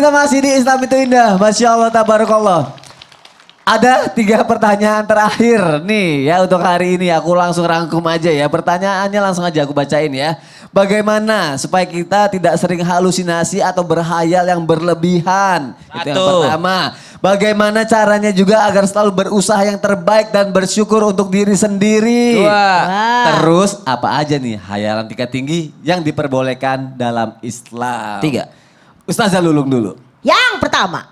kita masih di Islam itu Indah. Masya Allah, tabarakallah. Ada 3 pertanyaan terakhir nih ya untuk hari ini. Aku langsung rangkum aja ya. Pertanyaannya langsung aja aku bacain ya. Bagaimana supaya kita tidak sering halusinasi atau berhayal yang berlebihan? Itu yang pertama. Bagaimana caranya juga agar selalu berusaha yang terbaik dan bersyukur untuk diri sendiri? 2. Terus apa aja nih hayalan tingkat tinggi yang diperbolehkan dalam Islam? 3. Ustazah Lulung dulu. Yang pertama,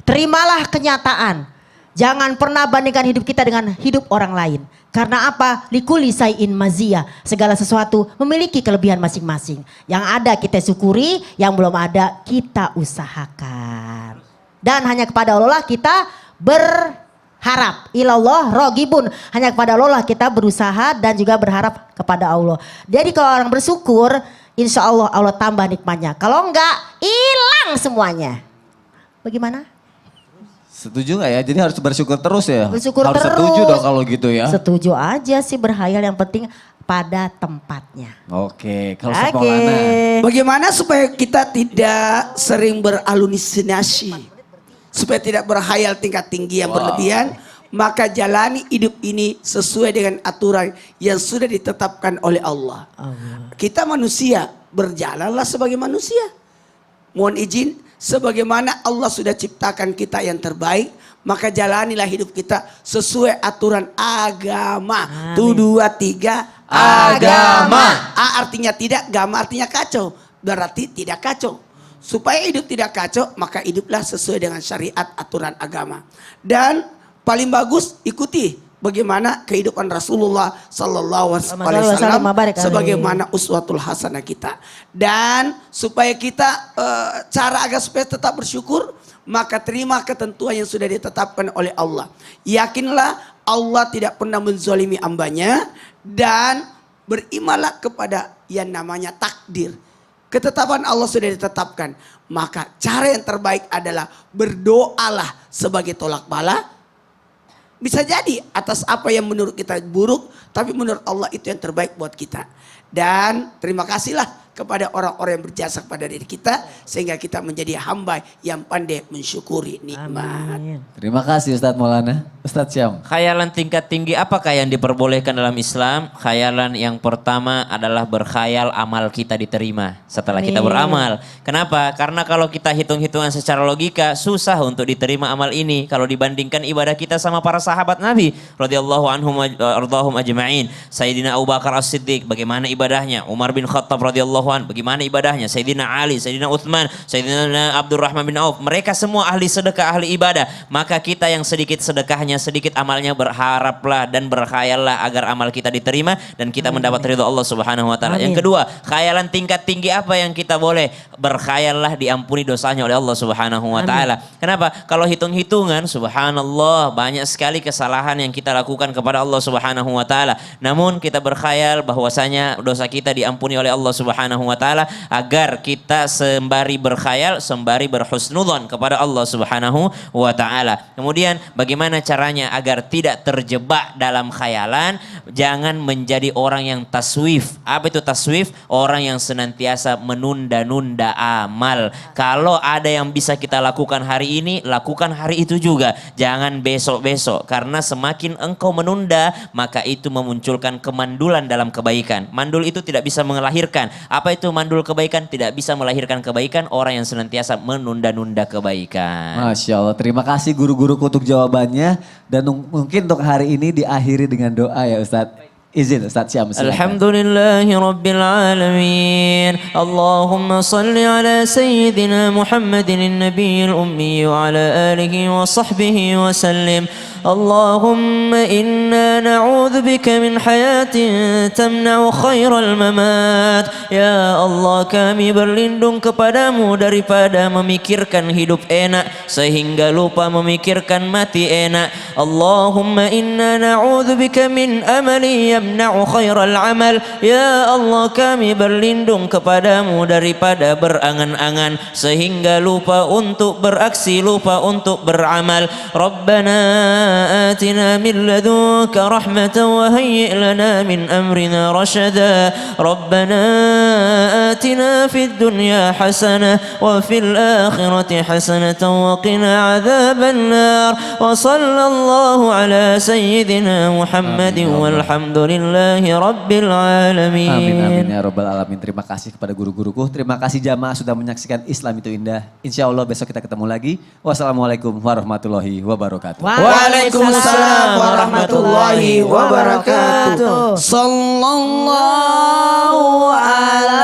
terimalah kenyataan. Jangan pernah bandingkan hidup kita dengan hidup orang lain. Karena apa? Likuli sayin mazia. Segala sesuatu memiliki kelebihan masing-masing. Yang ada kita syukuri, yang belum ada kita usahakan. Dan hanya kepada Allah kita berharap. Ilallah rogibun. Hanya kepada Allah kita berusaha dan juga berharap kepada Allah. Jadi kalau orang bersyukur, insya Allah Allah tambah nikmatnya. Kalau enggak, hilang semuanya. Bagaimana? Setuju gak ya? Jadi harus bersyukur terus ya? Bersyukur harus terus. setuju dong kalau gitu ya? Setuju aja sih, berhayal yang penting pada tempatnya. Oke, kalau Maulana. Bagaimana supaya kita tidak sering berhalusinasi? Supaya tidak berhayal tingkat tinggi yang berlebihan. Maka jalani hidup ini sesuai dengan aturan yang sudah ditetapkan oleh Allah. Kita manusia, berjalanlah sebagai manusia. Mohon izin, sebagaimana Allah sudah ciptakan kita yang terbaik, maka jalanilah hidup kita sesuai aturan agama. Tuh 2, 3, agama. A artinya tidak, gama artinya kacau. Berarti tidak kacau. Supaya hidup tidak kacau, maka hiduplah sesuai dengan syariat aturan agama. Dan paling bagus ikuti bagaimana kehidupan Rasulullah Sallallahu Alaihi Wasallam sebagaimana uswatul hasanah kita. Dan supaya kita cara agar supaya tetap bersyukur, maka terima ketentuan yang sudah ditetapkan oleh Allah. Yakinlah Allah tidak pernah menzalimi hambanya dan berimanlah kepada yang namanya takdir. Ketetapan Allah sudah ditetapkan. Maka cara yang terbaik adalah berdoalah sebagai tolak bala. Bisa jadi atas apa yang menurut kita buruk, tapi menurut Allah itu yang terbaik buat kita. Dan terima kasihlah kepada orang-orang yang berjasa kepada diri kita, sehingga kita menjadi hamba yang pandai mensyukuri nikmat. Amin. Terima kasih Ustadz Maulana. Ustadz Syam. Khayalan tingkat tinggi apakah yang diperbolehkan dalam Islam? Khayalan yang pertama adalah berkhayal amal kita diterima setelah kita beramal. Kenapa? Karena kalau kita hitung-hitungan secara logika susah untuk diterima amal ini kalau dibandingkan ibadah kita sama para sahabat Nabi radhiyallahu anhum ardhahum ajma'in. Sayyidina Abu Bakar As-Siddiq bagaimana ibadahnya? Umar bin Khattab radhiyallahu anhu bagaimana ibadahnya? Sayyidina Ali, Sayyidina Uthman, Sayyidina Abdurrahman bin Auf. Mereka semua ahli sedekah, ahli ibadah. Maka kita yang sedikit sedekahnya, sedikit amalnya, berharaplah dan berkhayallah agar amal kita diterima dan kita mendapat ridha Allah Subhanahu wa taala. Yang kedua, khayalan tingkat tinggi apa yang kita boleh? Berkhayallah diampuni dosanya oleh Allah Subhanahu wa taala. Kenapa? Kalau hitung-hitungan subhanallah banyak sekali kesalahan yang kita lakukan kepada Allah Subhanahu wa taala. Namun kita berkhayal bahwasanya dosa kita diampuni oleh Allah Subhanahu wa taala agar kita sembari berkhayal sembari berhusnudzon kepada Allah Subhanahu wa taala. Kemudian bagaimana caranya agar tidak terjebak dalam khayalan? Jangan menjadi orang yang taswif. Apa itu taswif? Orang yang senantiasa menunda-nunda amal. Kalau ada yang bisa kita lakukan hari ini, lakukan hari itu juga. Jangan besok-besok karena semakin engkau menunda maka itu memunculkan kemandulan dalam kebaikan. Mandul itu tidak bisa melahirkan. Apa itu mandul kebaikan? Tidak bisa melahirkan kebaikan orang yang senantiasa menunda-nunda kebaikan. Masya Allah, terima kasih guru-guruku untuk jawabannya. Dan mungkin untuk hari ini diakhiri dengan doa ya Ustadz. Izin Ustadz Syam. Alhamdulillahi Rabbil Alamin. Allahumma salli ala Sayyidina Muhammadin Nabiyil Ummi wa ala alihi wa sahbihi wa sallim. اللهم إنا نعوذ بك من حياة تمنع خير الممات. Ya Allah, kami berlindung kepadamu daripada memikirkan hidup enak sehingga lupa memikirkan mati enak. Allahumma inna na'udzu bika min amali yamna'u khairal amal. Ya Allah, kami berlindung kepadamu daripada berangan-angan sehingga lupa untuk beraksi, lupa untuk beramal. Rabbana آتنا من لدنك رحمة وهيئ لنا من أمرنا رشدا. ربنا آتنا في الدنيا حسنة وفي الآخرة حسنة وقنا عذاب النار وصلى الله على سيدنا محمد والحمد لله رب العالمين. Amin amin ya robbal alamin. Terima kasih kepada guru-guruku. Terima kasih jamaah sudah menyaksikan Islam itu indah. Insya Allah besok kita ketemu lagi. Wassalamualaikum warahmatullahi wabarakatuh. Waalaikumsalam warahmatullahi wabarakatuh. Sallallahu ala